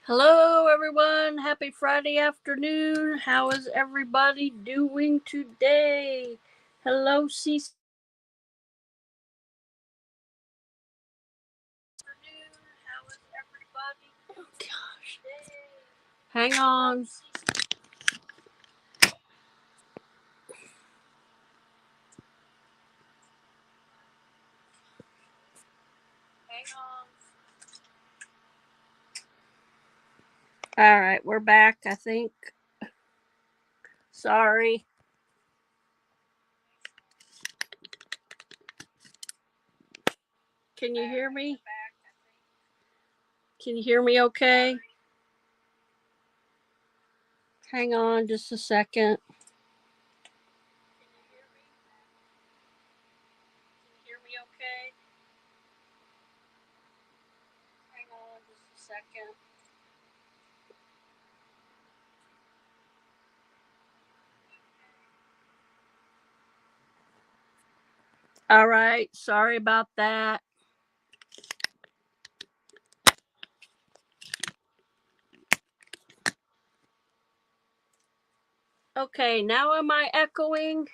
Hello, everyone. Happy Friday afternoon. How is everybody doing today? Hello, Cece. Oh, gosh. Hang on. All right, we're back, I think. Sorry. Can you hear me? Can you hear me okay? Hang on just a second. Hear me okay? Hang on just a second. All right, sorry about that. Okay, now am I echoing?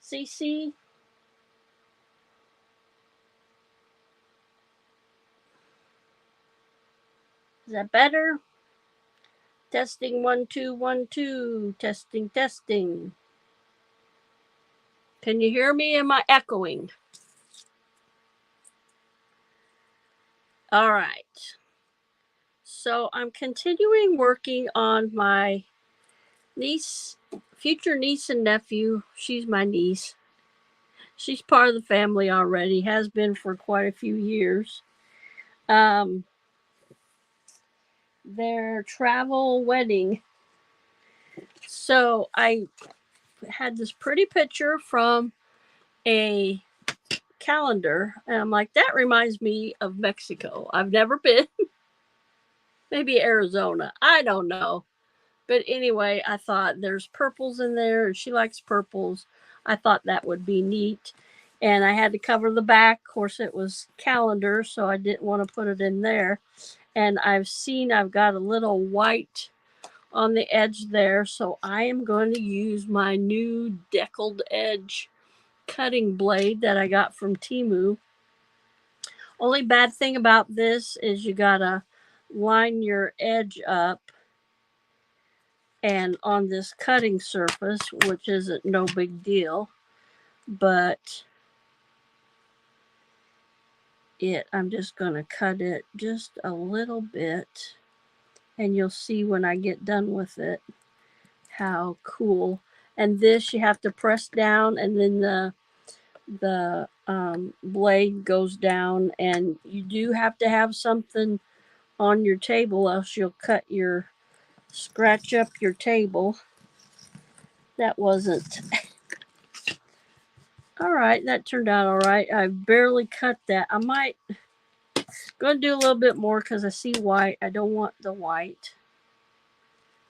CC? Is that better? Testing 1 2 1 2. Testing, testing. Can you hear me? Am I echoing? All right. So I'm continuing working on my niece, future niece and nephew. She's my niece. She's part of the family already, has been for quite a few years. Um, their travel wedding. So I had this pretty picture from a calendar, and I'm like, that reminds me of Mexico. I've never been. Maybe Arizona. I don't know. But anyway, I thought there's purples in there, and she likes purples. I thought that would be neat. And I had to cover the back. Of course, it was calendar, so I didn't want to put it in there. And I've got a little white on the edge there, so I am going to use my new deckled edge cutting blade that I got from Temu. Only bad thing about this is you gotta line your edge up and on this cutting surface, which isn't no big deal, but I'm just gonna cut it just a little bit, and you'll see when I get done with it how cool. And this you have to press down, and then the blade goes down, and you do have to have something on your table, else you'll scratch up your table. That wasn't all right. That turned out all right. I barely cut that. I might gonna do a little bit more because I see white. I don't want the white.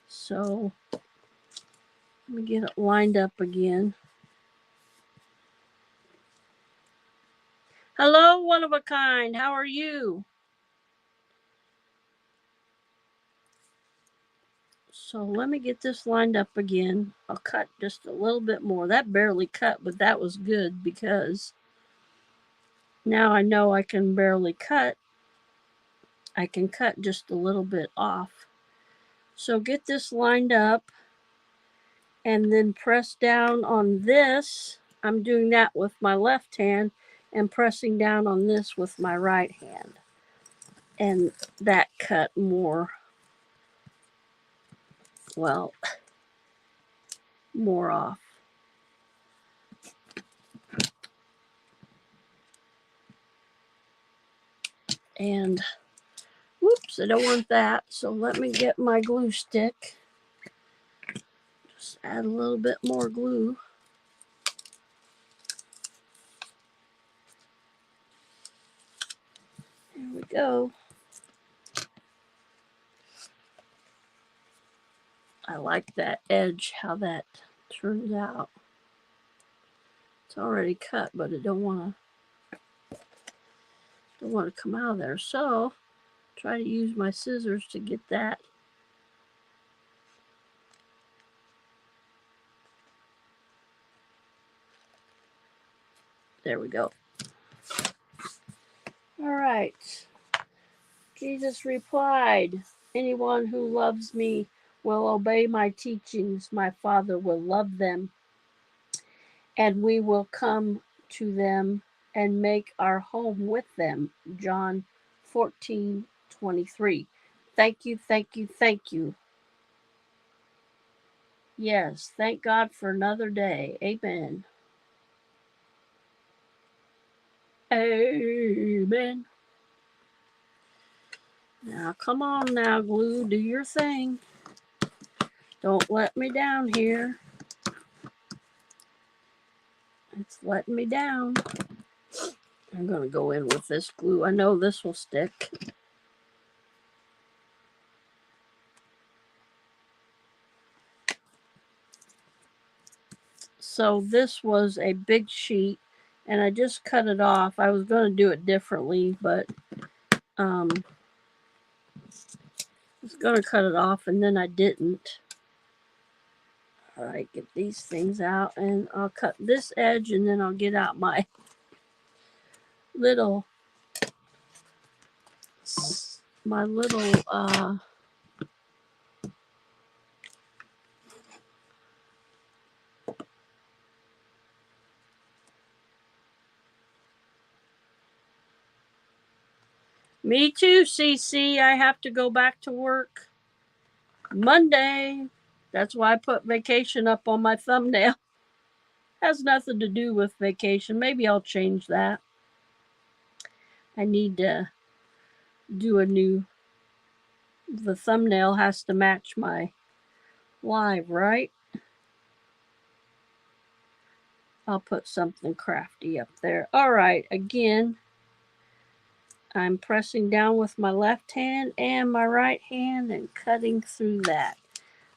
So let me get it lined up again. Hello, one of a kind. How are you? So let me get this lined up again. I'll cut just a little bit more. That barely cut, but that was good because now I know I can barely cut. I can cut just a little bit off. So get this lined up and then press down on this. I'm doing that with my left hand and pressing down on this with my right hand. And that cut more, well, more off. And whoops, I don't want that. So let me get my glue stick. Just add a little bit more glue. There we go. I like that edge, how that turns out. It's already cut, but it don't want to come out of there. So Try to use my scissors to get that. There we go. All right. Jesus replied, anyone who loves me will obey my teachings. My Father will love them, and we will come to them and make our home with them. John 14:23. Thank you, thank you, thank you. Yes, thank God for another day. Amen. Amen. Now, come on now, glue. Do your thing. Don't let me down here. It's letting me down. I'm going to go in with this glue. I know this will stick. So this was a big sheet, and I just cut it off. I was going to do it differently, but I was going to cut it off, and then I didn't. All right, get these things out, and I'll cut this edge, and then I'll get out my little Me too, CC. I have to go back to work Monday. That's why I put vacation up on my thumbnail. Has nothing to do with vacation. Maybe I'll change that. I need to do the thumbnail has to match my live, right? I'll put something crafty up there. All right, again, I'm pressing down with my left hand and my right hand and cutting through that.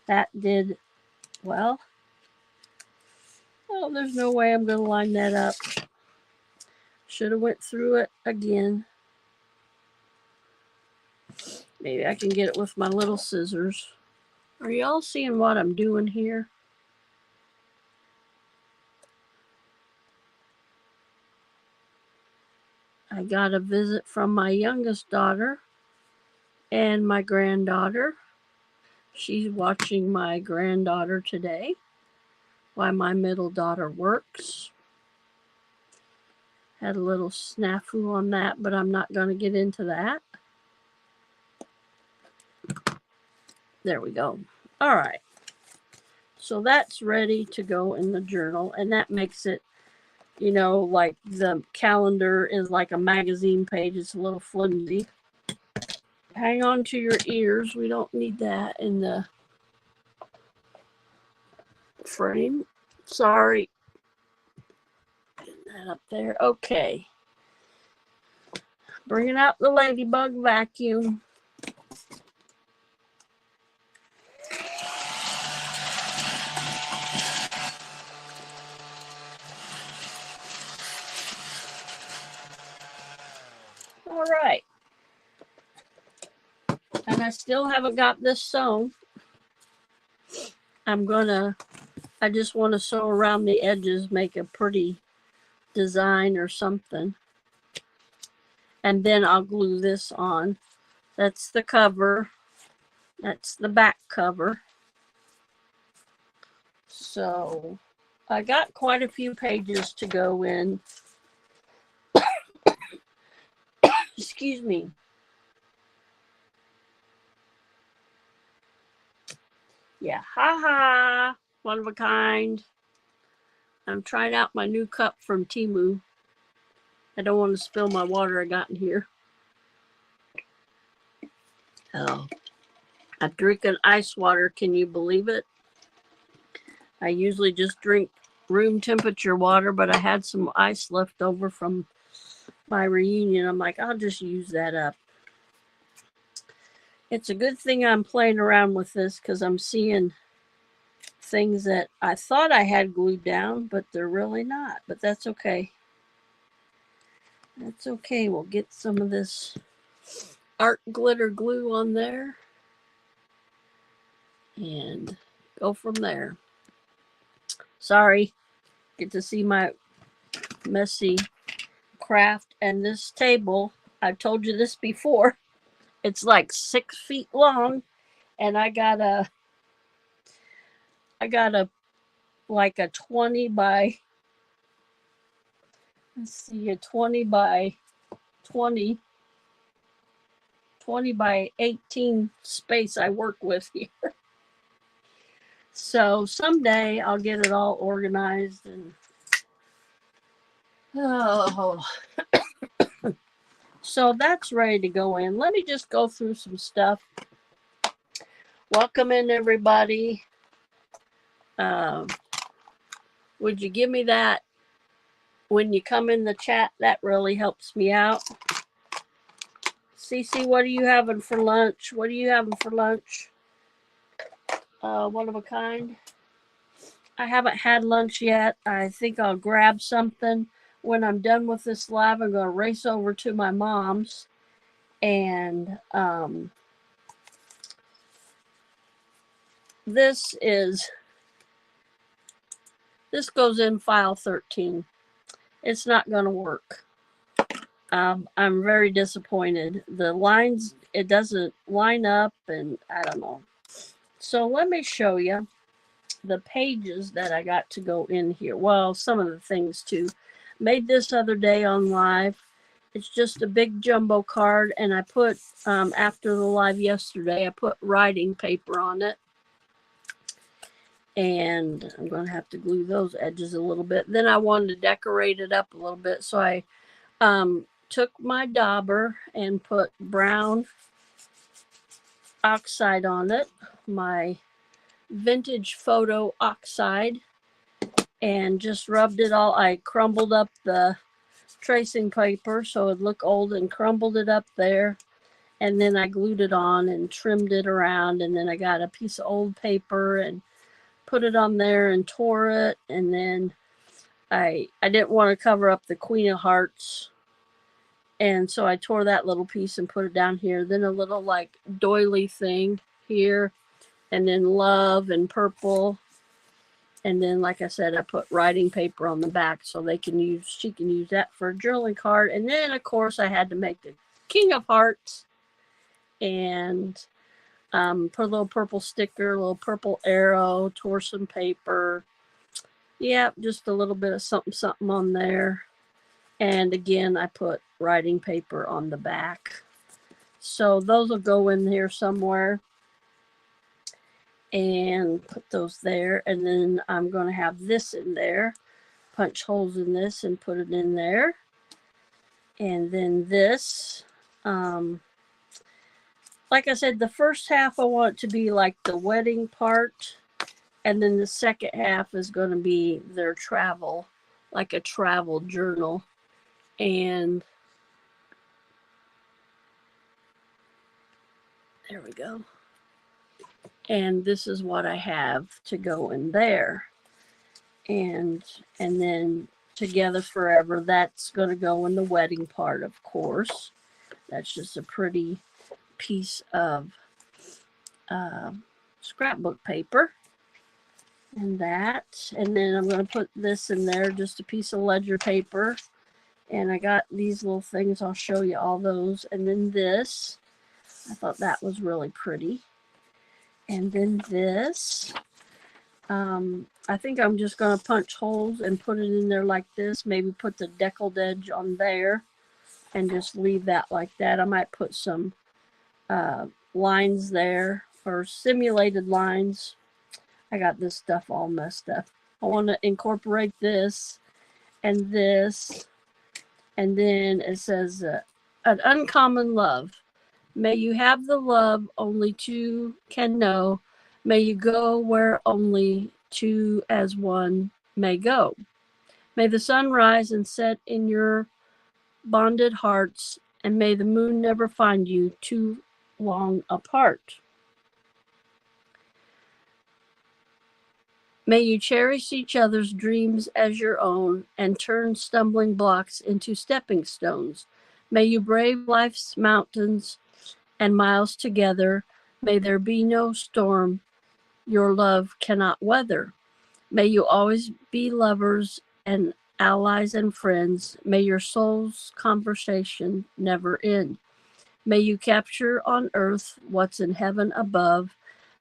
That did, well, oh, there's no way I'm going to line that up. Should have went through it again. Maybe I can get it with my little scissors. Are y'all seeing what I'm doing here? I got a visit from my youngest daughter and my granddaughter. She's watching my granddaughter today while my middle daughter works. Had a little snafu on that, but I'm not going to get into that. There we go. All right. So that's ready to go in the journal, and that makes it, you know, like the calendar is like a magazine page. It's a little flimsy. Hang on to your ears. We don't need that in the frame. Sorry. Get that up there. Okay. Bringing out the ladybug vacuum. All right. And I still haven't got this sewn. I just want to sew around the edges, make a pretty design or something. And then I'll glue this on. That's the cover. That's the back cover. So I got quite a few pages to go in. Excuse me. Yeah, haha, one of a kind. I'm trying out my new cup from Temu. I don't want to spill my water I got in here. Oh, I'm drinking ice water. Can you believe it? I usually just drink room temperature water, but I had some ice left over from my reunion. I'm like, I'll just use that up. It's a good thing I'm playing around with this because I'm seeing things that I thought I had glued down, but they're really not. But that's okay. That's okay. We'll get some of this art glitter glue on there and go from there. Sorry, get to see my messy craft. And this table, I've told you this before, it's like 6 feet long, and I got a like a 20 by, let's see, a 20 by 20 by 18 space I work with here. So someday I'll get it all organized and oh. So that's ready to go in. Let me just go through some stuff. Welcome in, everybody. Would you give me that when you come in the chat? That really helps me out. Cece, what are you having for lunch? What are you having for lunch? One of a kind. I haven't had lunch yet. I think I'll grab something. When I'm done with this live, I'm going to race over to my mom's. And this goes in file 13. It's not going to work. I'm very disappointed. The lines, it doesn't line up, and I don't know. So let me show you the pages that I got to go in here. Well, some of the things too. Made this other day on live. It's just a big jumbo card, and I put, after the live yesterday, I put writing paper on it. And I'm going to have to glue those edges a little bit. Then I wanted to decorate it up a little bit, so I took my dauber and put brown oxide on it, my vintage photo oxide, and just rubbed it all. I crumbled up the tracing paper so it'd look old and crumbled it up there. And then I glued it on and trimmed it around. And then I got a piece of old paper and put it on there and tore it. And then I didn't want to cover up the Queen of Hearts. And so I tore that little piece and put it down here. Then a little like doily thing here. And then love and purple. And then, like I said, I put writing paper on the back so she can use that for a journaling card. And then, of course, I had to make the King of Hearts and put a little purple sticker, a little purple arrow, tore some paper. Yeah, just a little bit of something on there. And again, I put writing paper on the back. So those will go in here somewhere. And put those there. And then I'm going to have this in there. Punch holes in this and put it in there. And then this. Like I said, the first half I want it to be like the wedding part. And then the second half is going to be their travel, like a travel journal. And there we go. And this is what I have to go in there. And then Together Forever, that's going to go in the wedding part, of course. That's just a pretty piece of scrapbook paper. And that. And then I'm going to put this in there, just a piece of ledger paper. And I got these little things. I'll show you all those. And then this. I thought that was really pretty. And then this, I think I'm just going to punch holes and put it in there like this. Maybe put the deckled edge on there and just leave that like that. I might put some lines there or simulated lines. I got this stuff all messed up. I want to incorporate this. And then it says, an uncommon love. May you have the love only two can know. May you go where only two as one may go. May the sun rise and set in your bonded hearts, and may the moon never find you too long apart. May you cherish each other's dreams as your own and turn stumbling blocks into stepping stones. May you brave life's mountains and miles together. May there be no storm your love cannot weather. May you always be lovers and allies and friends. May your soul's conversation never end. May you capture on earth what's in heaven above.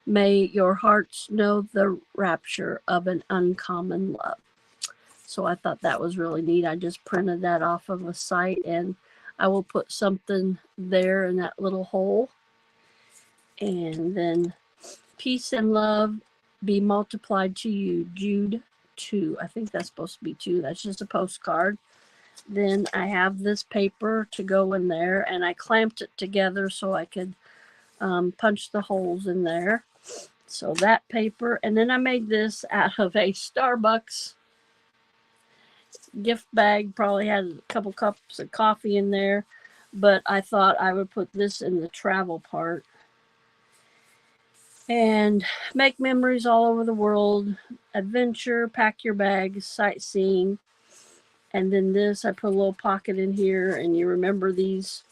May your hearts know the rapture of an uncommon love. So I thought that was really neat. I just printed that off of a site, and I will put something there in that little hole. And then peace and love be multiplied to you, Jude 2. I think that's supposed to be 2. That's just a postcard. Then I have this paper to go in there, and I clamped it together so I could punch the holes in there. So that paper, and then I made this out of a Starbucks gift bag. Probably had a couple cups of coffee in there, but I thought I would put this in the travel part. And make memories all over the world, adventure, pack your bags, sightseeing. And then this, I put a little pocket in here, and you remember these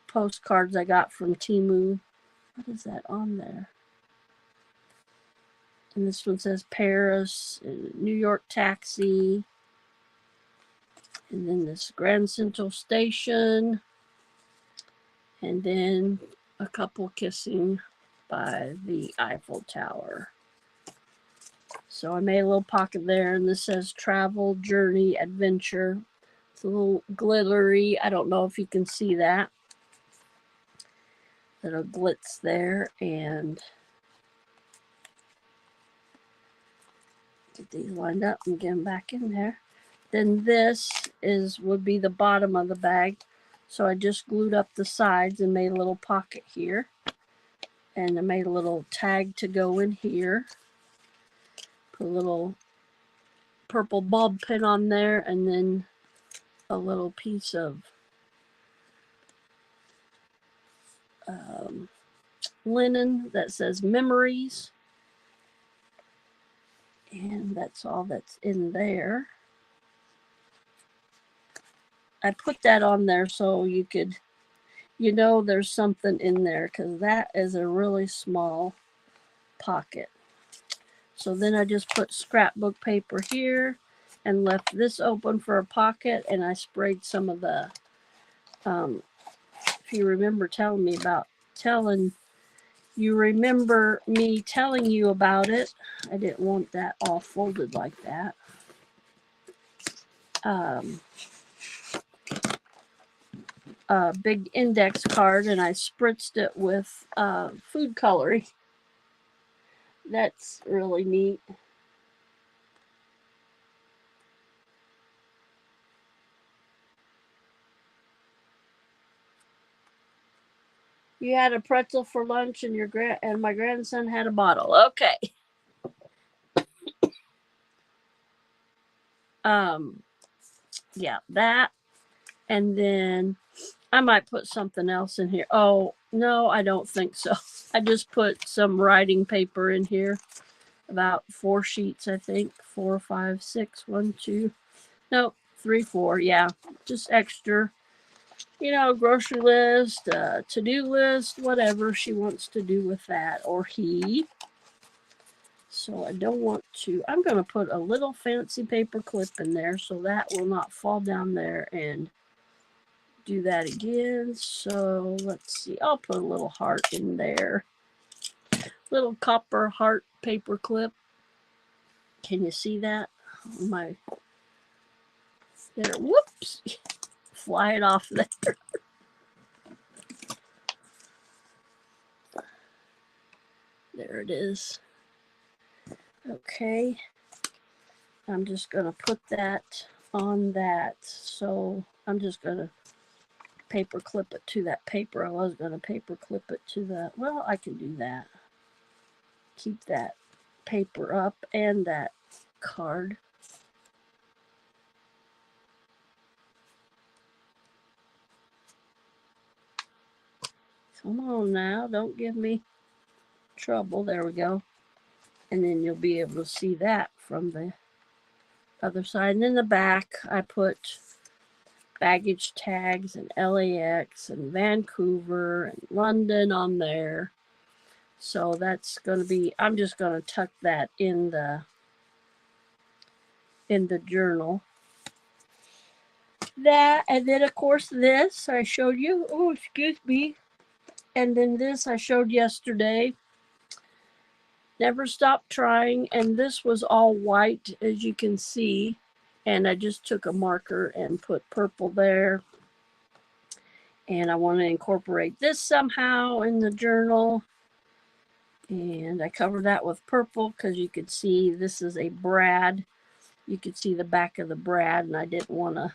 postcards I got from Temu. What is that on there? And this one says Paris, New York taxi, and then this Grand Central Station, and then a couple kissing by the Eiffel Tower. So I made a little pocket there, and this says travel, journey, adventure. It's a little glittery. I don't know if you can see that. Little glitz there, and get these lined up and get them back in there. Then this would be the bottom of the bag. So I just glued up the sides and made a little pocket here. And I made a little tag to go in here. Put a little purple bulb pin on there, and then a little piece of linen that says memories. And that's all that's in there. I put that on there so you could, there's something in there, because that is a really small pocket. So then I just put scrapbook paper here and left this open for a pocket, and I sprayed some of the, if you remember you remember me telling you about it. I didn't want that all folded like that. A big index card, and I spritzed it with food coloring. That's really neat. You had a pretzel for lunch, and and my grandson had a bottle. Okay. Yeah, that. And then I might put something else in here. Oh, no, I don't think so. I just put some writing paper in here. About 4 sheets, I think. 4, 5, 6, 1, 2. No, 3, 4. Yeah, just extra. Grocery list, to-do list, whatever she wants to do with that, or he. So I don't want to. I'm going to put a little fancy paper clip in there so that will not fall down there and do that again. So let's see. I'll put a little heart in there. Little copper heart paper clip. Can you see that? There. Whoops. Fly it off there. There it is. Okay. I'm just going to put that on that. So I'm just going to paper clip it to that paper. I was going to paper clip it to that. Well, I can do that. Keep that paper up and that card. Come on now, don't give me trouble. There we go. And then you'll be able to see that from the other side. And in the back, I put baggage tags and LAX and Vancouver and London on there. So that's going to be, I'm just going to tuck that in the journal. That, and then of course this I showed you. Oh, excuse me. And then this I showed yesterday. Never Stop Trying. And this was all white, as you can see. And I just took a marker and put purple there. And I want to incorporate this somehow in the journal. And I covered that with purple because you could see this is a brad. You could see the back of the brad, and I didn't want to.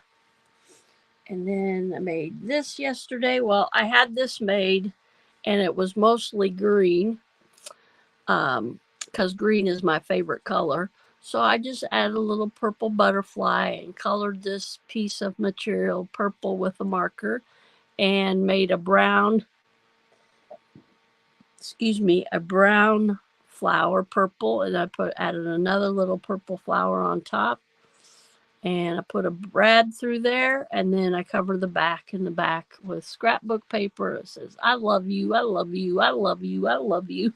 And then I made this yesterday. Well, I had this made, and it was mostly green, because green is my favorite color. So I just added a little purple butterfly and colored this piece of material purple with a marker and made a brown, a brown flower purple. And I added another little purple flower on top. And I put a brad through there, and then I cover the back with scrapbook paper. It says, I love you, I love you, I love you, I love you.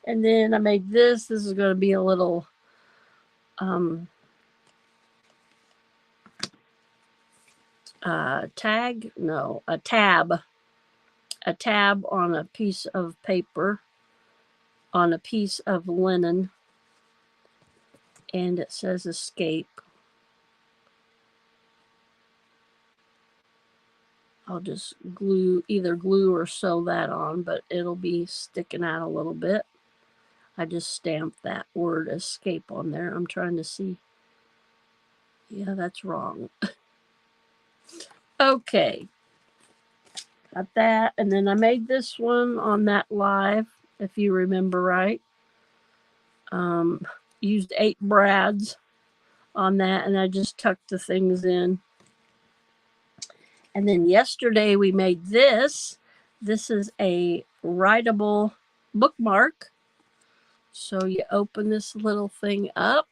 And then I made this. This is going to be a little tag. No, a tab. A tab on a piece of paper, on a piece of linen. And it says escape. I'll just either glue or sew that on, but it'll be sticking out a little bit. I just stamped that word escape on there. I'm trying to see. Yeah, that's wrong. Okay. Got that. And then I made this one on that live, if you remember right. Used 8 brads on that, and I just tucked the things in. And then yesterday we made this. This is a writable bookmark. So you open this little thing up,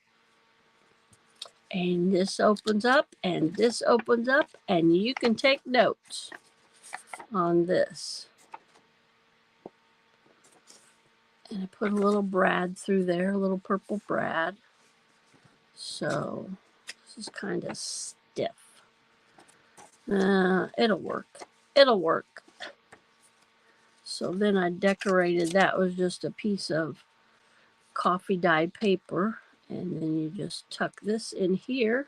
and this opens up, and this opens up, and you can take notes on this. And I put a little brad through there, a little purple brad. So this is kind of stiff. It'll work. It'll work. So then I decorated, that was just a piece of coffee dyed paper. And then you just tuck this in here,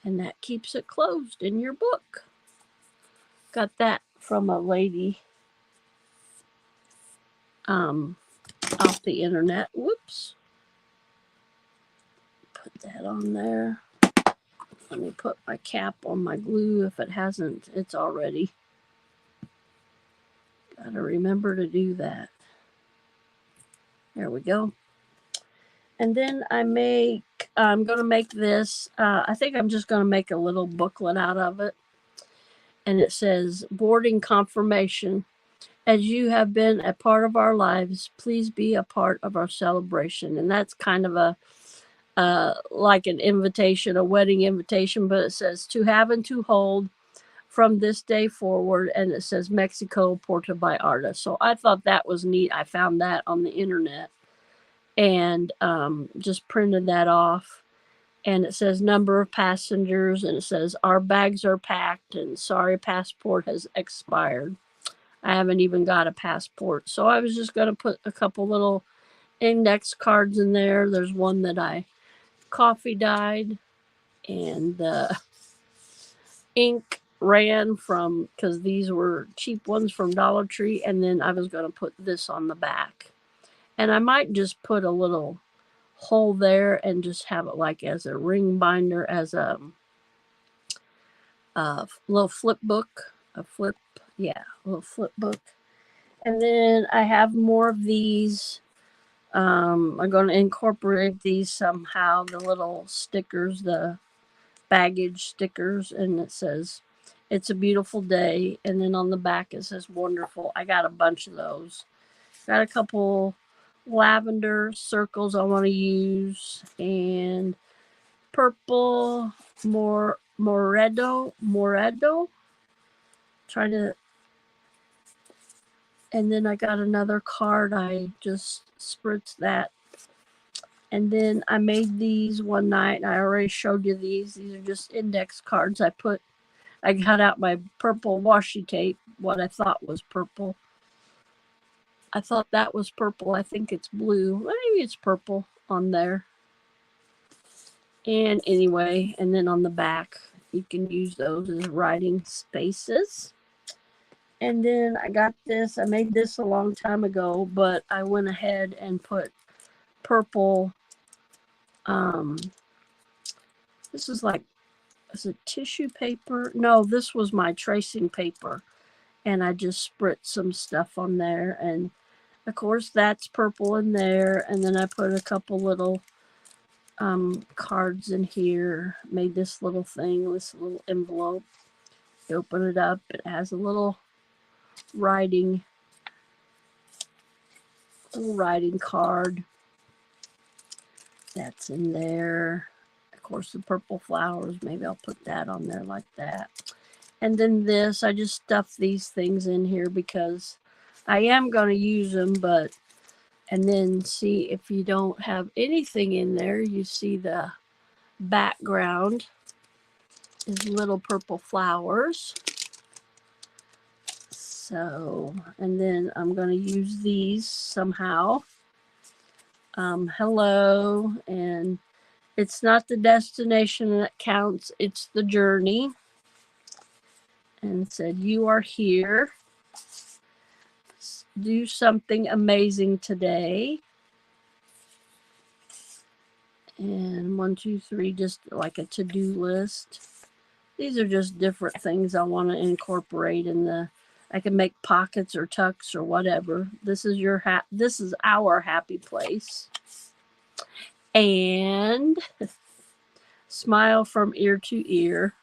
and that keeps it closed in your book. Got that from a lady off the internet. Whoops. Put that on there. Let me put my cap on my glue. If it hasn't, it's already. Gotta remember to do that. There we go. And then I'm going to make this. I think I'm just going to make a little booklet out of it. And it says, boarding confirmation. As you have been a part of our lives, please be a part of our celebration. And that's kind of a like an invitation, a wedding invitation, but it says to have and to hold from this day forward. And it says Mexico, Puerto Vallarta. So I thought that was neat. I found that on the internet and just printed that off. And it says number of passengers, and it says our bags are packed, and sorry, passport has expired. I haven't even got a passport. So I was just going to put a couple little index cards in there. There's one that I coffee dyed, and the ink ran from, because these were cheap ones from Dollar Tree. And then I was going to put this on the back. And I might just put a little hole there and just have it like as a ring binder, as a little flip book. A little flip book. And then I have more of these. I'm going to incorporate these somehow, the little stickers, the baggage stickers, and it says, it's a beautiful day. And then on the back it says wonderful. I got a bunch of those. Got a couple lavender circles I want to use, and purple, more Moredo. Trying to, and then I got another card. I just spritzed that. And then I made these one night. I already showed you these. These are just index cards. I got out my purple washi tape, what I thought was purple. I thought that was purple. I think it's blue. Maybe it's purple on there. And anyway, and then on the back, you can use those as writing spaces. And then I got this. I made this a long time ago, but I went ahead and put purple. This is like, is it tissue paper? No, this was my tracing paper. And I just spritzed some stuff on there. And of course, that's purple in there. And then I put a couple little cards in here. Made this little thing, this little envelope. You open it up, it has a little writing card that's in there. Of course, the purple flowers, maybe I'll put that on there like that. And then this, I just stuffed these things in here because I am going to use them, but, and then see if you don't have anything in there, you see the background is little purple flowers. So, and then I'm going to use these somehow. Hello, and it's not the destination that counts, it's the journey. And it said, you are here. Do something amazing today. And 1, 2, 3, just like a to-do list. These are just different things I want to incorporate in the, I can make pockets or tucks or whatever. This is your this is our happy place. And smile from ear to ear.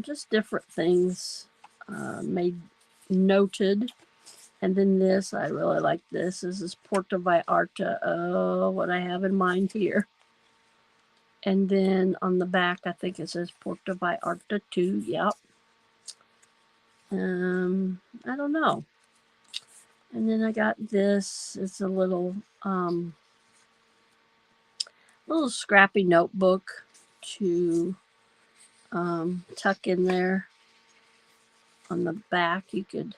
Just different things made noted. And then this, I really like this. This is Puerto Vallarta. Oh, what I have in mind here. And then on the back, I think it says Puerto Vallarta too. Yep. I don't know. And then I got this. It's a little scrappy notebook to tuck in there. On the back, you could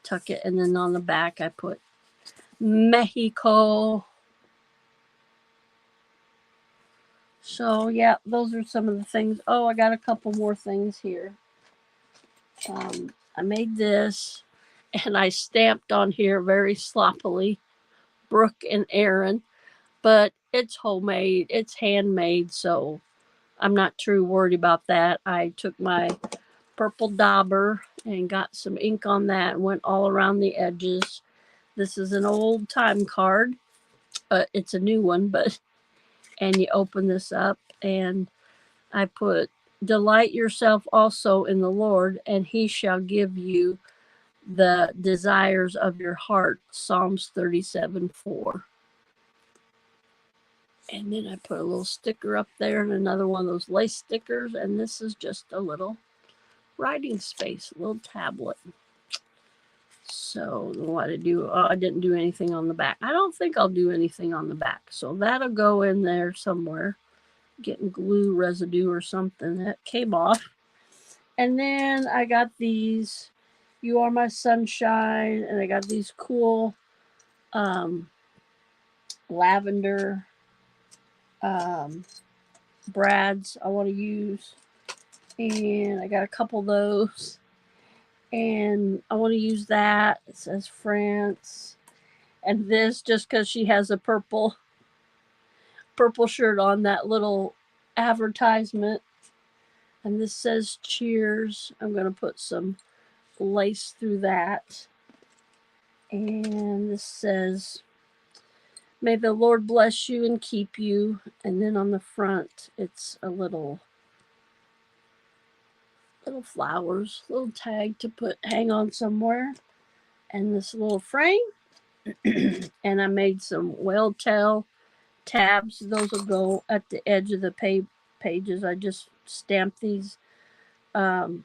tuck it. And then on the back, I put Mexico. So, yeah, those are some of the things. Oh, I got a couple more things here. I made this, and I stamped on here very sloppily, Brooke and Aaron. But it's homemade. It's handmade, so I'm not too worried about that. I took my purple dauber and got some ink on that and went all around the edges. This is an old time card. It's a new one, but, and you open this up, and I put, delight yourself also in the Lord, and he shall give you the desires of your heart. Psalms 37:4. And then I put a little sticker up there and another one of those lace stickers. And this is just a little writing space, a little tablet. So what I do, I didn't do anything on the back. I don't think I'll do anything on the back. So that'll go in there somewhere. Getting glue residue or something that came off. And then I got these, You Are My Sunshine. And I got these cool lavender brads I want to use, and I got a couple of those, and I want to use that. It says France, and this just because she has a purple shirt on, that little advertisement, and this says cheers. I'm going to put some lace through that, and this says, may the Lord bless you and keep you. And then on the front, it's a little flowers, little tag to hang on somewhere. And this little frame. And I made some whale tail tabs. Those will go at the edge of the pages. I just stamped these,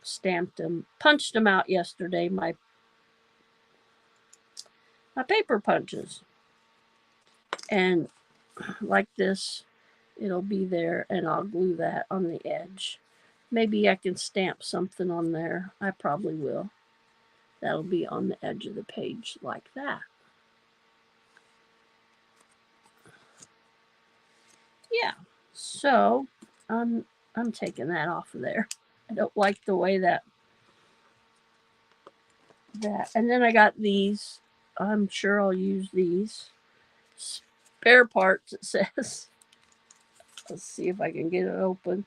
stamped them, punched them out yesterday, my paper punches. And like this, it'll be there, and I'll glue that on the edge. Maybe I can stamp something on there. I probably will. That'll be on the edge of the page like that. Yeah, so I'm taking that off of there. I don't like the way that. And then I got these. I'm sure I'll use these. Spare parts, it says. Let's see if I can get it open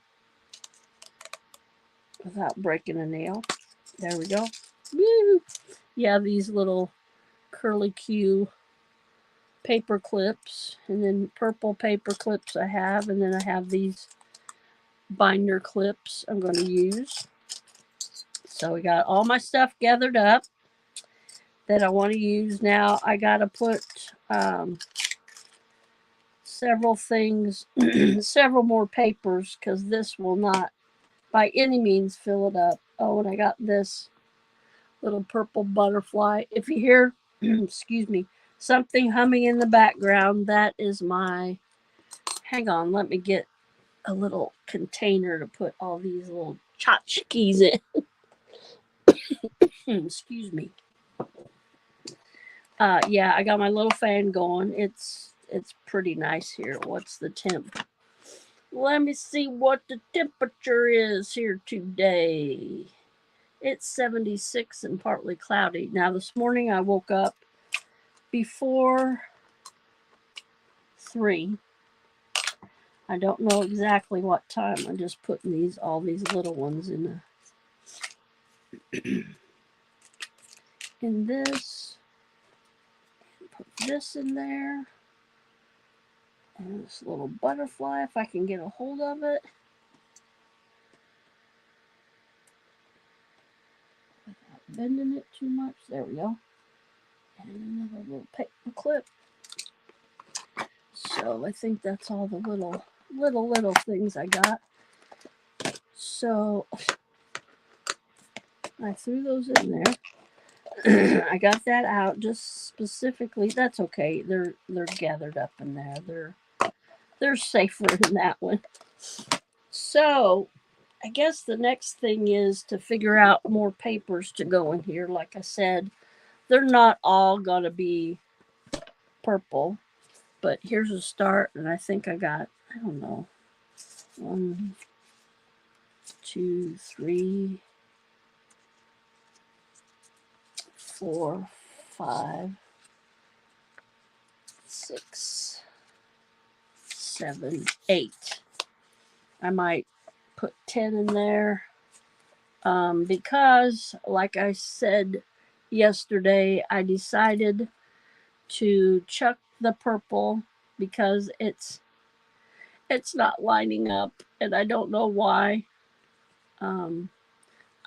without breaking a nail. There we go. Woo! Yeah, these little curly Q paper clips, and then purple paper clips I have, and then I have these binder clips I'm going to use. So we got all my stuff gathered up that I want to use. Now I got to put several things, several more papers, because this will not by any means fill it up. Oh, and I got this little purple butterfly. If you hear, excuse me, something humming in the background, that is my, hang on, let me get a little container to put all these little tchotchkes in. Excuse me. Yeah, I got my little fan going. It's pretty nice here. What's the temp? Let me see what the temperature is here today. It's 76 and partly cloudy. Now this morning I woke up before 3. I don't know exactly what time. I'm just putting all these little ones in in this. Put this in there. And this little butterfly, if I can get a hold of it. Without bending it too much. There we go. And another little paper clip. So I think that's all the little things I got. So I threw those in there. I got that out just specifically. That's okay. They're gathered up in there. They're safer in that one. So I guess the next thing is to figure out more papers to go in here. Like I said, they're not all gonna be purple, but here's a start. And I think I got, I don't know, 1, 2, 3, 4, 5, 6, 7, 8. I might put 10 in there because, like I said yesterday, I decided to chuck the purple because it's not lining up, and I don't know why. I'm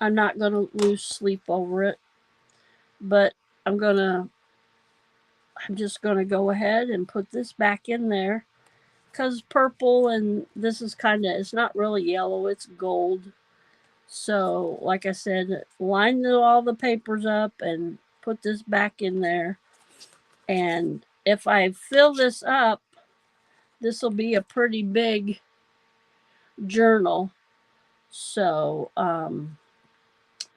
not gonna lose sleep over it, but I'm just gonna go ahead and put this back in there because purple, and this is it's not really yellow, it's gold. So like I said, line all the papers up and put this back in there. And if I fill this up, this will be a pretty big journal. So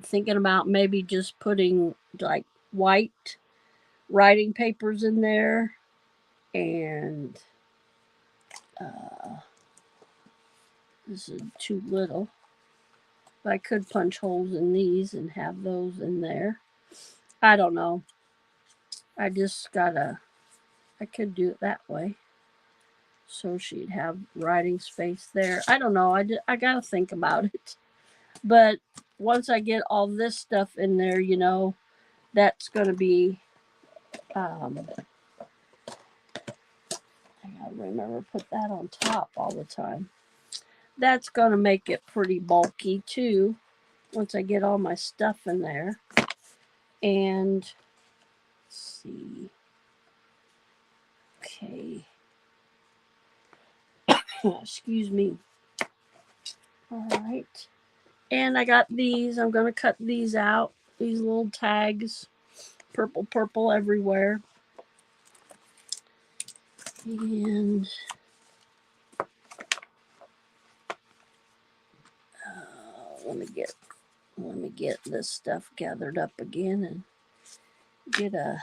thinking about maybe just putting like white writing papers in there, and this is too little. But I could punch holes in these and have those in there. I don't know. I could do it that way. So she'd have writing space there. I don't know. I gotta think about it. But once I get all this stuff in there, that's gonna be I gotta remember to put that on top all the time. That's gonna make it pretty bulky too, once I get all my stuff in there. And let's see. Okay. Excuse me. All right. And I got these. I'm going to cut these out. These little tags. Purple, purple everywhere. And let me get this stuff gathered up again and get a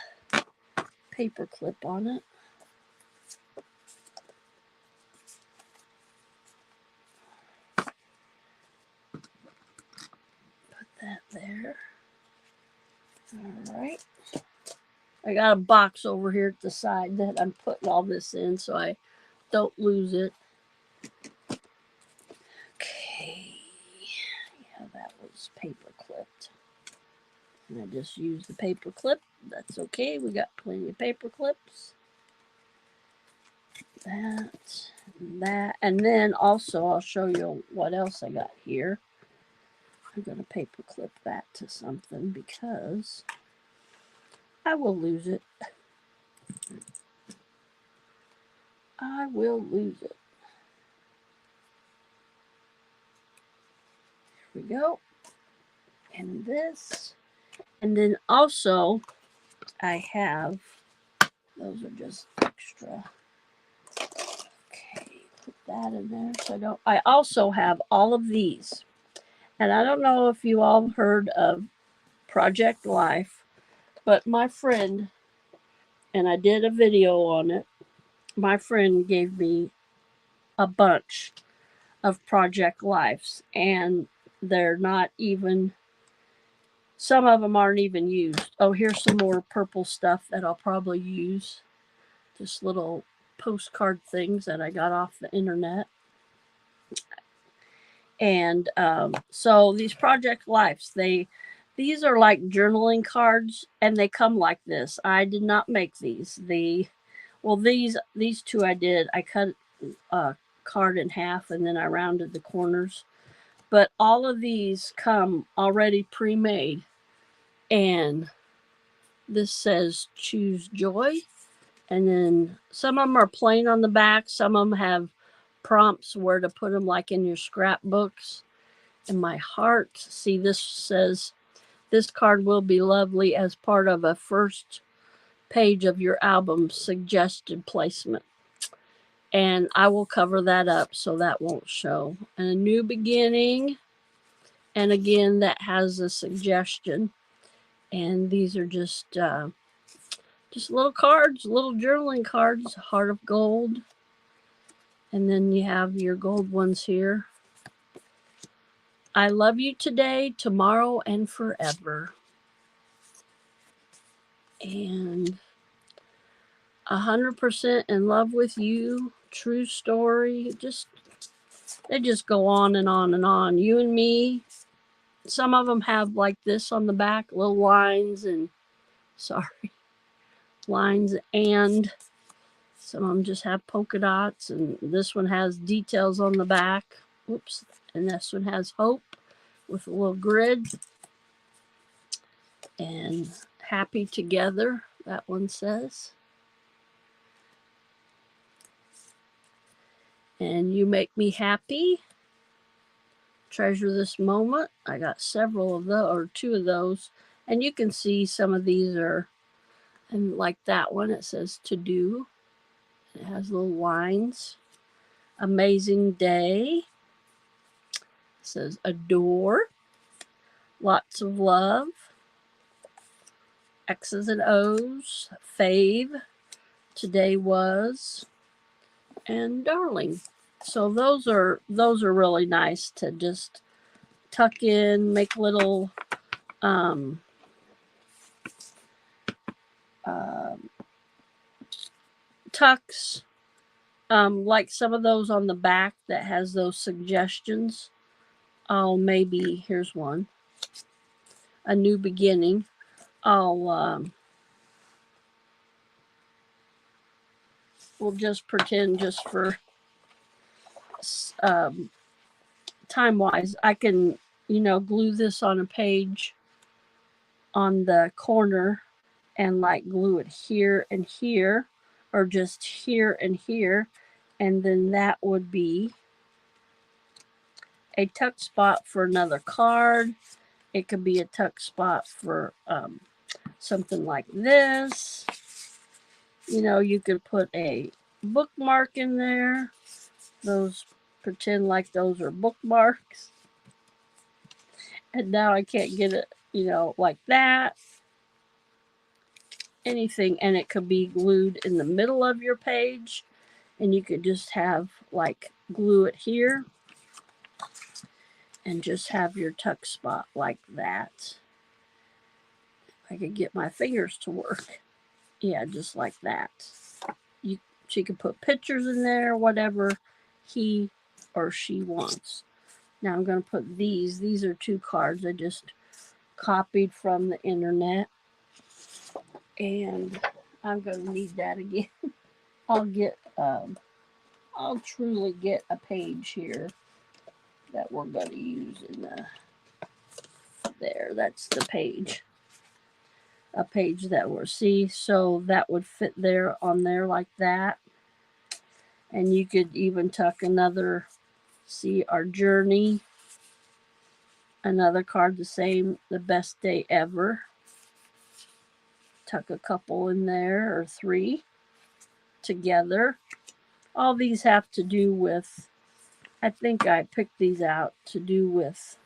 paper clip on it. Put that there. All right. I got a box over here at the side that I'm putting all this in so I don't lose it. Okay. Yeah, that was paper clipped. And I just used the paper clip. That's okay. We got plenty of paper clips. That. And then also I'll show you what else I got here. I'm going to paper clip that to something because I will lose it. I will lose it. Here we go. And this. And then also I have, those are just extra. Okay, put that in there so I don't. I also have all of these. And I don't know if you all heard of Project Life, but my friend, and I did a video on it, my friend gave me a bunch of Project Lives, and they're not even, some of them aren't even used. Oh, here's some more purple stuff that I'll probably use. Just little postcard things that I got off the internet. And so these Project Lives, these are like journaling cards, and they come like this. I did not make these. These two I did. I cut a card in half and then I rounded the corners. But all of these come already pre-made, and this says choose joy. And then some of them are plain on the back. Some of them have prompts where to put them, like in your scrapbooks. And my heart, see, this says, this card will be lovely as part of a first page of your album suggested placement. And I will cover that up so that won't show. And a new beginning. And again, that has a suggestion. And these are just little cards, little journaling cards, heart of gold. And then you have your gold ones here. I love you today, tomorrow, and forever. And 100% in love with you. True story. They just go on and on and on. You and me. Some of them have like this on the back, little lines and lines, and some of them just have polka dots, and this one has details on the back. Oops. And this one has hope with a little grid. And happy together, that one says. And you make me happy. Treasure this moment. I got several of those, or two of those. And you can see some of these are, and like that one, it says to do. It has little lines. Amazing day. It says adore. Lots of love. X's and O's. Fave. Today was. And darling. So those are really nice to just tuck in, make little tucks, like some of those on the back that has those suggestions. Oh, maybe here's one, a new beginning. We'll just pretend, just for time wise, I can glue this on a page on the corner and like glue it here and here, or just here and here, and then that would be a tuck spot for another card. It could be a tuck spot for something like this. You know, you could put a bookmark in there. Those, pretend like those are bookmarks. And now I can't get it, you know, like that. Anything, and it could be glued in the middle of your page, and you could just have like glue it here and just have your tuck spot like that. I could get my fingers to work. Yeah, just like that. She could put pictures in there, whatever he or she wants. Now I'm going to put these. These are 2 cards I just copied from the internet. And I'm going to need that again. I'll truly get a page here that we're going to use in the, there, that's the page. A page that we'll see, so that would fit there on there like that. And you could even tuck another, see our journey, another card the same, the best day ever. Tuck a couple in there, or 3 together. All these have to do with, I think I picked these out to do with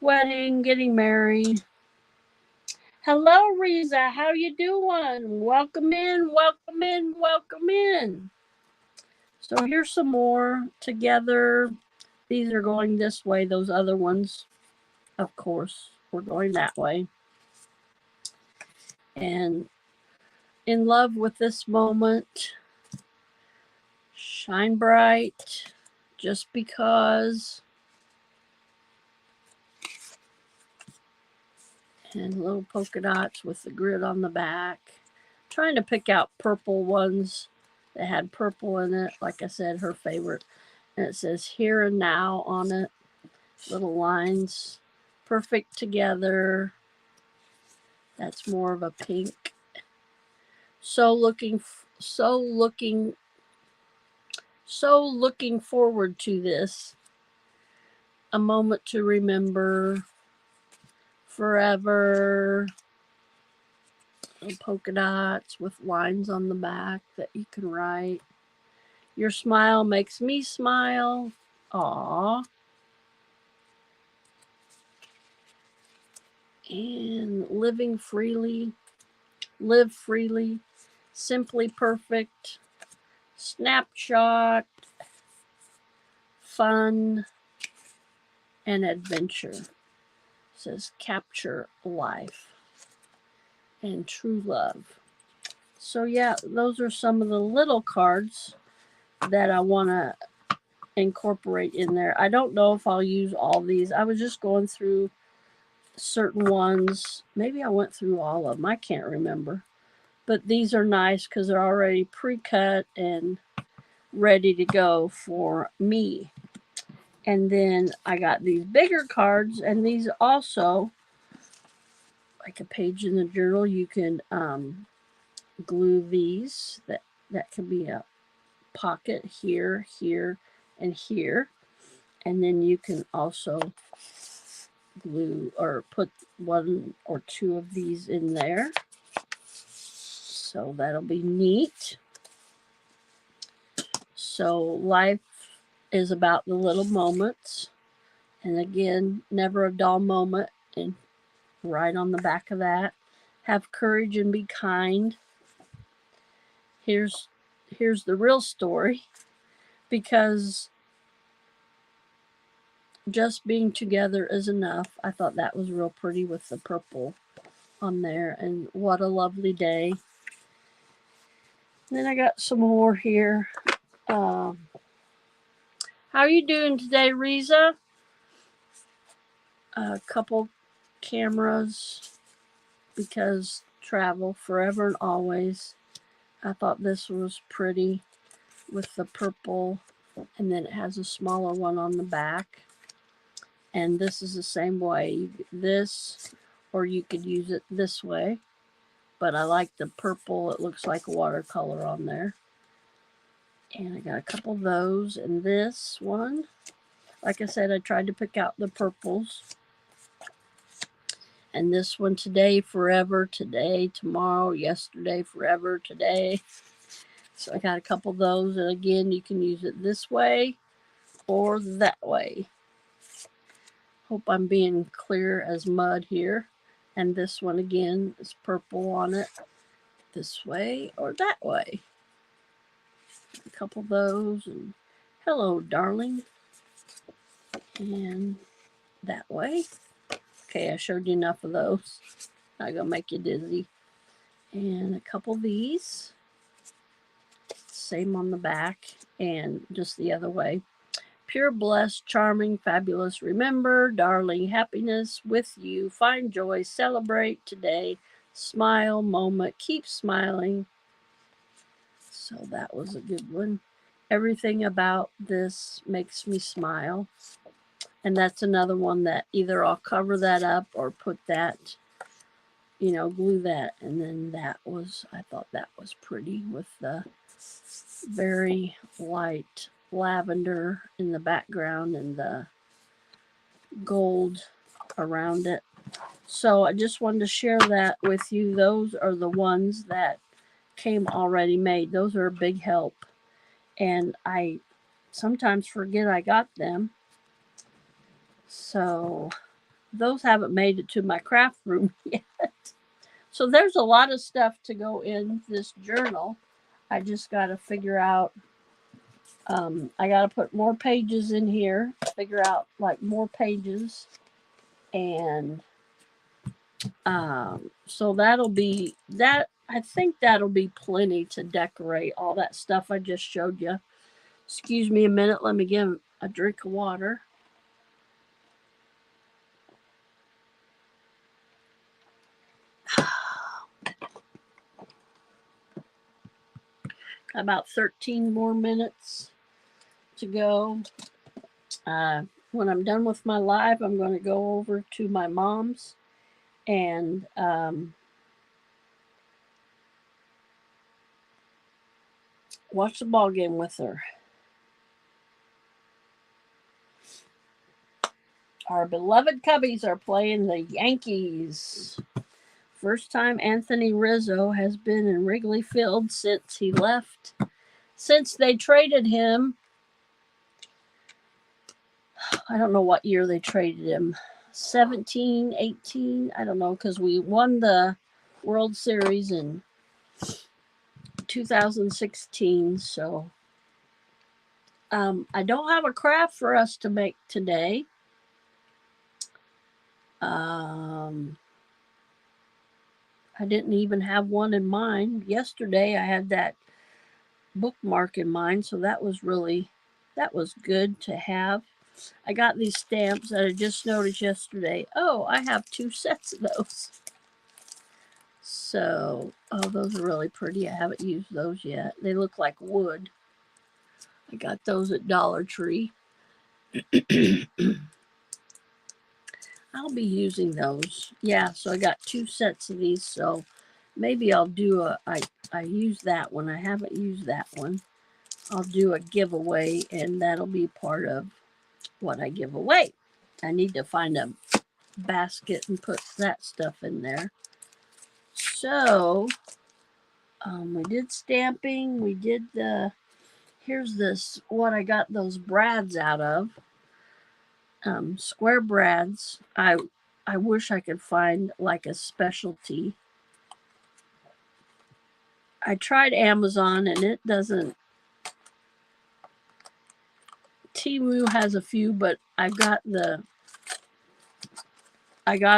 wedding, getting married. Hello, Riza. How you doing? Welcome in, welcome in, welcome in. So here's some more together. These are going this way. Those other ones, of course, were going that way. And in love with this moment. Shine bright. Just because. And little polka dots with the grid on the back. Trying to pick out purple ones that had purple in it. Like I said, her favorite. And it says here and now on it. Little lines. Perfect together. That's more of a pink. So looking forward to this. A moment to remember. Forever. Little polka dots with lines on the back that you can write. Your smile makes me smile. Aww. And living freely. Live freely. Simply perfect. Snapshot. Fun. And adventure. It says capture life. And true love. So yeah, those are some of the little cards that I want to incorporate in there. I don't know if I'll use all these. I was just going through certain ones. Maybe I went through all of them. I can't remember. But these are nice because they're already pre-cut and ready to go for me. And then I got these bigger cards, and these also, like a page in the journal, you can glue these. That can be a pocket here, here, and here. And then you can also glue or put 1 or 2 of these in there. So that'll be neat. So life is about the little moments. And again, never a dull moment. And right on the back of that, have courage and be kind. Here's the real story. Because just being together is enough. I thought that was real pretty with the purple on there. And what a lovely day. Then I got some more here. How are you doing today, Riza? A couple cameras because travel forever and always. I thought this was pretty with the purple, and then it has a smaller one on the back. And this is the same way. This, or you could use it this way. But I like the purple. It looks like watercolor on there. And I got a couple of those and this one. Like I said, I tried to pick out the purples. And this one today, forever, today, tomorrow, yesterday, forever, today. So I got a couple of those. And again, you can use it this way or that way. Hope I'm being clear as mud here. And this one again is purple on it. This way or that way. A couple of those. And hello, darling. And that way. Okay, I showed you enough of those. Not gonna make you dizzy. And a couple of these. Same on the back and just the other way. Pure, blessed, charming, fabulous. Remember, darling, happiness with you. Find joy, celebrate today. Smile, moment, keep smiling. So that was a good one. Everything about this makes me smile. And that's another one that either I'll cover that up or put that, glue that. And then that was, I thought that was pretty with the very light lavender in the background and the gold around it. So I just wanted to share that with you. Those are the ones that came already made. Those are a big help. And I sometimes forget I got them. So those haven't made it to my craft room yet. So there's a lot of stuff to go in this journal. I just got to figure out, I got to put more pages in here, figure out like more pages. And so that'll be that. I think that'll be plenty to decorate all that stuff I just showed you. Excuse me a minute. Let me give a drink of water. About 13 more minutes to go. When I'm done with my live, I'm going to go over to my mom's and watch the ball game with her. Our beloved Cubbies are playing the Yankees. First time Anthony Rizzo has been in Wrigley Field since he left. Since they traded him, I don't know what year they traded him. 17, 18, I don't know, because we won the World Series in 2016. So I don't have a craft for us to make today. I didn't even have one in mind. Yesterday I had that bookmark in mind, so that was good to have. I got these stamps that I just noticed yesterday. Oh, I have 2 sets of those. So, those are really pretty. I haven't used those yet. They look like wood. I got those at Dollar Tree. I'll be using those. Yeah, so I got 2 sets of these, so maybe I'll do I use that one. I haven't used that one. I'll do a giveaway, and that'll be part of what I give away. I need to find a basket and put that stuff in there. So, we did stamping. We did here's this, what I got those brads out of. Square brads. I wish I could find like a specialty. I tried Amazon and it doesn't. Temu has a few, but I got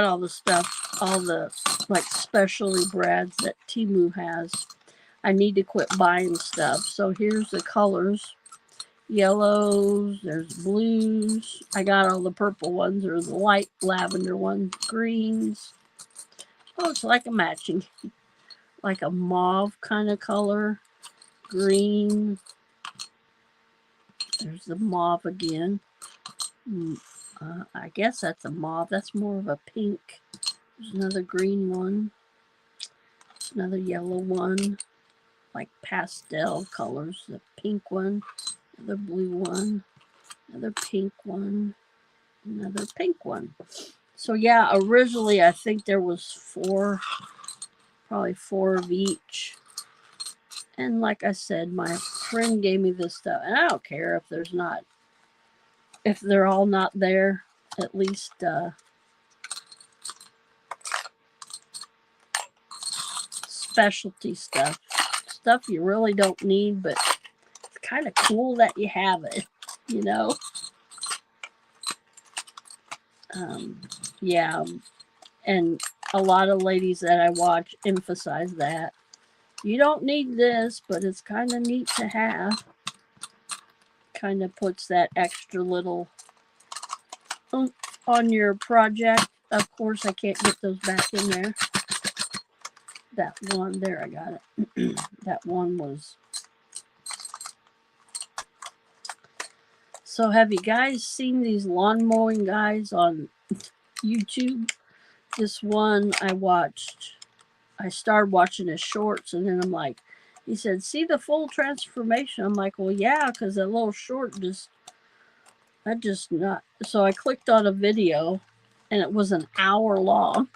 all the stuff, all the like specialty brads that Temu has. I need to quit buying stuff. So here's the colors. Yellows, there's blues. I got all the purple ones or the light lavender ones, greens. Oh, it's like a matching, like a mauve kind of color. Green. There's the mauve again. I guess that's a mauve. That's more of a pink. There's another green one. Another yellow one. Like pastel colors. The pink one. The blue one. Another pink one. Another pink one. So yeah, originally I think there was 4, probably 4 of each. And like I said, my friend gave me this stuff, and I don't care if there's not, if they're all not there. At least specialty stuff you really don't need, but it's kind of cool that you have it, you know. Yeah, and a lot of ladies that I watch emphasize that you don't need this, but it's kind of neat to have. Kind of puts that extra little oomph on your project. Of course, I can't get those back in there. That one, there, I got it. That one was. So have you guys seen these lawn mowing guys on YouTube? This one I started watching his shorts, and then I'm like, he said, see the full transformation. I'm like, well, yeah, because that little short not. So I clicked on a video, and it was an hour long.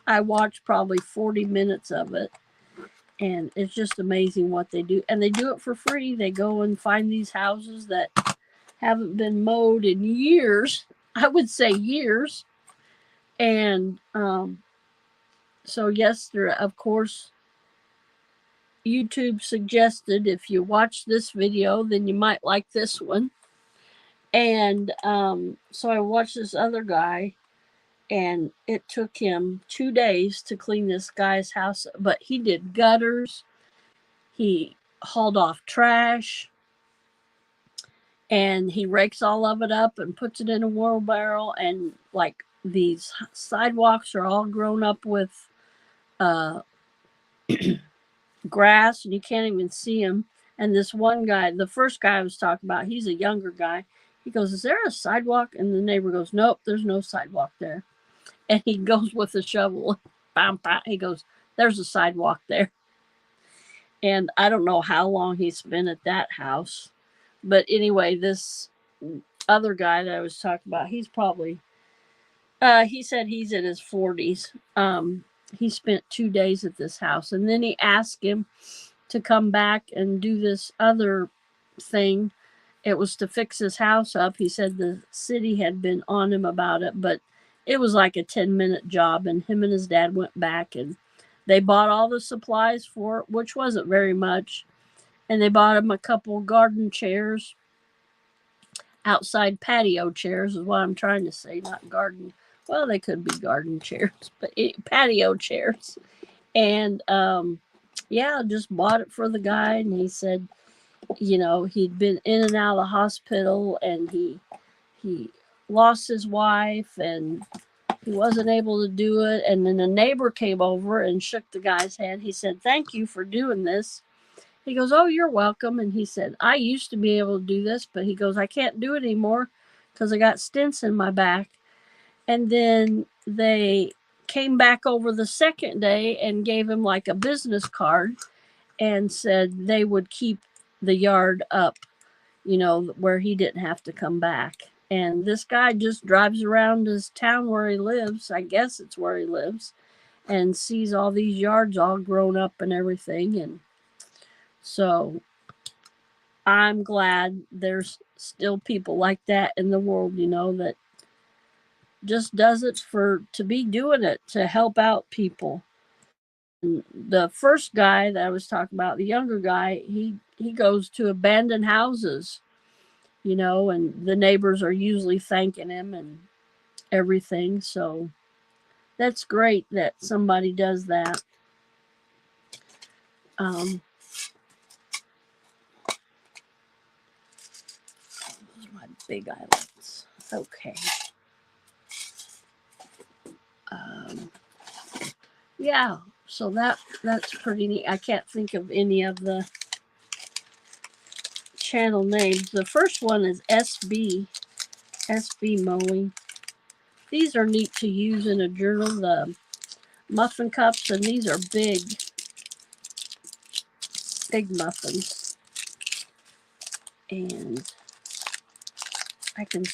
I watched probably 40 minutes of it, and it's just amazing what they do. And they do it for free. They go and find these houses that haven't been mowed in years. I would say years. And so yes, there, of course, YouTube suggested if you watch this video, then you might like this one. And so I watched this other guy, and it took him 2 days to clean this guy's house. But he did gutters, he hauled off trash, and he rakes all of it up and puts it in a wheelbarrow. And like these sidewalks are all grown up with grass, and you can't even see him. And this one guy, the first guy I was talking about, he's a younger guy. He goes, is there a sidewalk? And the neighbor goes, nope, there's no sidewalk there. And he goes with a shovel. Bam, bam. He goes, there's a sidewalk there. And I don't know how long he's been at that house. But anyway, this other guy that I was talking about, he's probably, he said he's in his 40s. He spent 2 days at this house. And then he asked him to come back and do this other thing. It was to fix his house up. He said the city had been on him about it, but it was like a 10-minute job. And him and his dad went back, and they bought all the supplies for it, which wasn't very much. And they bought him a couple garden chairs, outside patio chairs is what I'm trying to say, not garden. Well, they could be garden chairs, but patio chairs. And yeah, just bought it for the guy. And he said, you know, he'd been in and out of the hospital, and he lost his wife, and he wasn't able to do it. And then a neighbor came over and shook the guy's hand. He said, thank you for doing this. He goes, oh, you're welcome. And he said, I used to be able to do this, but he goes, I can't do it anymore because I got stents in my back. And then they came back over the second day and gave him like a business card and said they would keep the yard up, you know, where he didn't have to come back. And this guy just drives around his town where he lives. I guess it's where he lives, and sees all these yards all grown up and everything. And so I'm glad there's still people like that in the world, you know, that just does it to be doing it to help out people. And the first guy that I was talking about, the younger guy, he goes to abandoned houses, you know, and the neighbors are usually thanking him and everything. So that's great that somebody does that. Those are my big islands. Okay. Yeah, so that's pretty neat. I can't think of any of the channel names. The first one is SB Mowing. These are neat to use in a journal. The muffin cups, and these are big muffins. And I can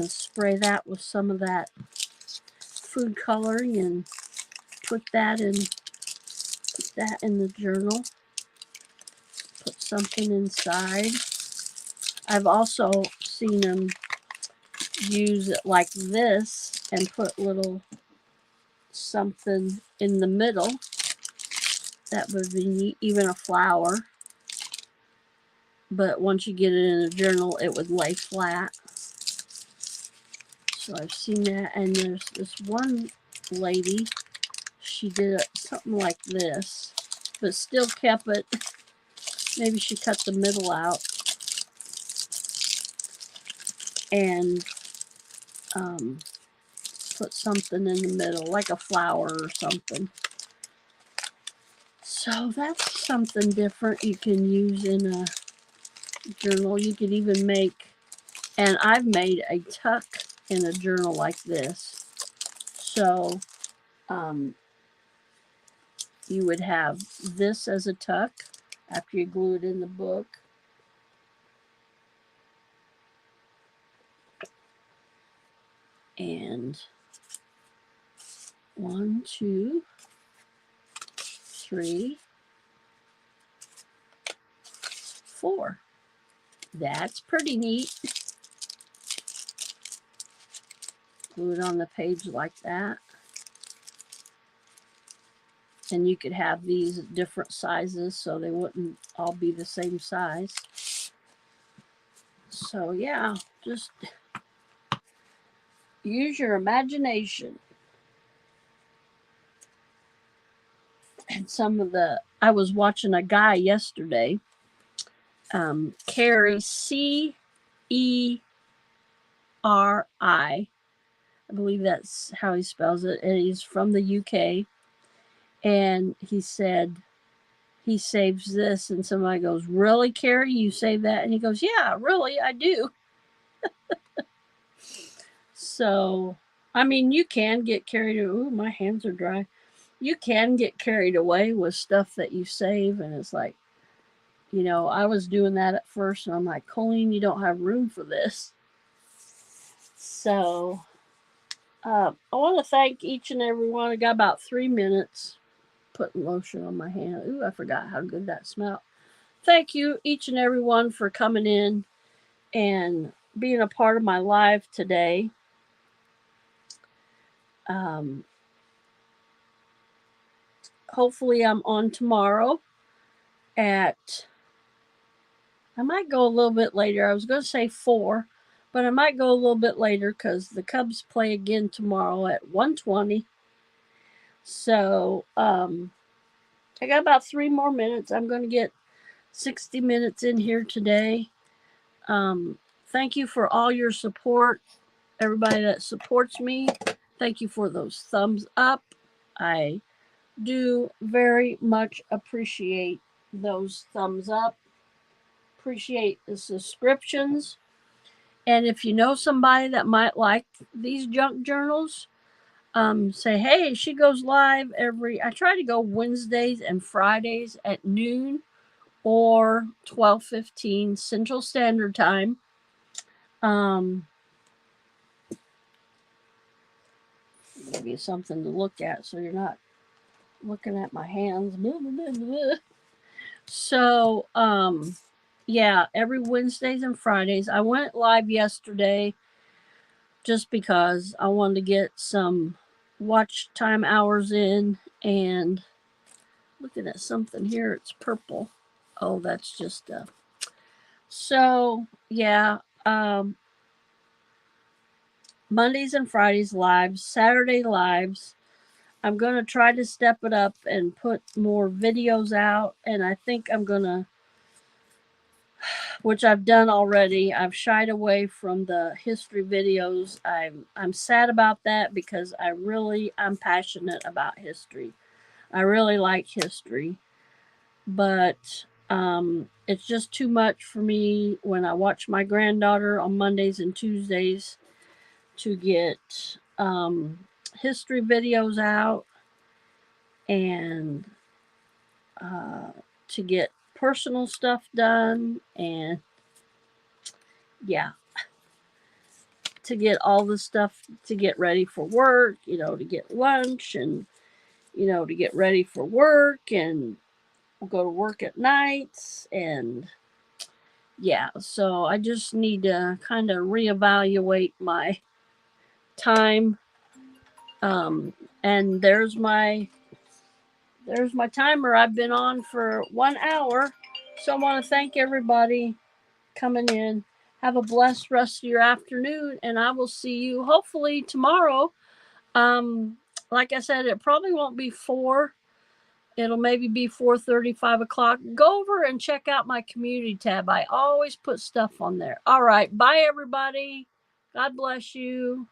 spray that with some of that food coloring and put that in the journal. Put something inside. I've also seen them use it like this and put little something in the middle. That would be neat, even a flower. But once you get it in a journal, it would lay flat. So I've seen that. And there's this one lady, she did something like this, but still kept it. Maybe she cut the middle out and put something in the middle, like a flower or something. So that's something different you can use in a journal. You could even make, and I've made a tuck in a journal like this. So you would have this as a tuck after you glue it in the book. And 1, 2, 3, 4. That's pretty neat. Glue it on the page like that. And you could have these different sizes so they wouldn't all be the same size. So yeah, just use your imagination. And some of the, I was watching a guy yesterday, Carrie, C-E-R-I. I believe that's how he spells it. And he's from the UK. And he said he saves this. And somebody goes, "Really, Carrie, you save that?" And he goes, "Yeah, really, I do." So, I mean, you can get carried away. Ooh, my hands are dry. You can get carried away with stuff that you save. And it's like, you know, I was doing that at first. And I'm like, Colleen, you don't have room for this. So, I want to thank each and every one. I got about 3 minutes putting lotion on my hand. Ooh, I forgot how good that smelled. Thank you, each and every one, for coming in and being a part of my live today. Hopefully I'm on tomorrow at, I might go a little bit later. I was going to say 4, but I might go a little bit later because the Cubs play again tomorrow at 1:20. So I got about 3 more minutes. I'm going to get 60 minutes in here today. Thank you for all your support. Everybody that supports me, thank you for those thumbs up. I do very much appreciate those thumbs up. Appreciate the subscriptions. And if you know somebody that might like these junk journals, say, hey, she goes live I try to go Wednesdays and Fridays at noon or 12:15 Central Standard Time. Give you something to look at so you're not looking at my hands. So, yeah, every Wednesdays and Fridays. I went live yesterday just because I wanted to get some watch time hours in. And looking at something here, it's purple. Oh, that's just so yeah. Mondays and Fridays lives, Saturday lives. I'm going to try to step it up and put more videos out. And I think I'm going to, which I've done already. I've shied away from the history videos. I'm sad about that because I'm passionate about history. I really like history. But it's just too much for me when I watch my granddaughter on Mondays and Tuesdays to get history videos out. And to get personal stuff done, and yeah, to get all the stuff to get ready for work, to get lunch, and to get ready for work, and go to work at nights. And yeah, so I just need to kind of reevaluate my time. And there's my timer. I've been on for 1 hour. So I want to thank everybody coming in. Have a blessed rest of your afternoon, and I will see you hopefully tomorrow. Like I said, it probably won't be 4. It'll maybe be 4:30, 5 o'clock. Go over and check out my community tab. I always put stuff on there. All right. Bye, everybody. God bless you.